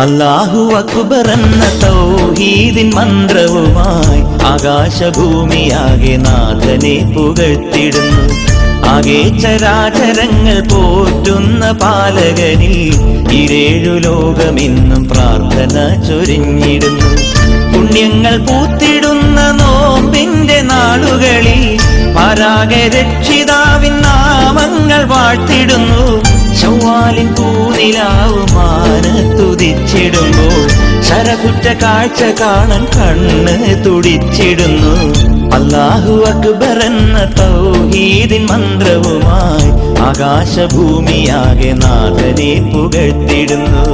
അല്ലാഹു അക്ബർ എന്ന തൗഹീദിൻ മന്ത്രവുമായി ആകാശഭൂമിയാകെ നാഥനെ പുകഴ്ത്തിടുന്നു. ആകെ ചരാചരങ്ങൾ പോറ്റുന്ന പാലകനിൽ ഇരേഴു ലോകമെന്നും പ്രാർത്ഥന ചൊരിഞ്ഞിടുന്നു. പുണ്യങ്ങൾ പൂത്തിടുന്ന നോമ്പിന്റെ നാളുകളിൽ പരാഗ രക്ഷിതാവിൻ നാമങ്ങൾ വാഴ്ത്തിടുന്നു. ചൊവ്വാലിൻ പൂനിലാവുമാനത്തുതിച്ചിടുമ്പോൾ ശരകുറ്റ കാഴ്ച കാണാൻ കണ്ണ് തുടിച്ചിടുന്നു. അല്ലാഹു അക്ബർ എന്ന തൗഹീദിൻ മന്ത്രവുമായി ആകാശഭൂമിയാകെ നാഥനെ പുകഴ്ത്തിടുന്നു.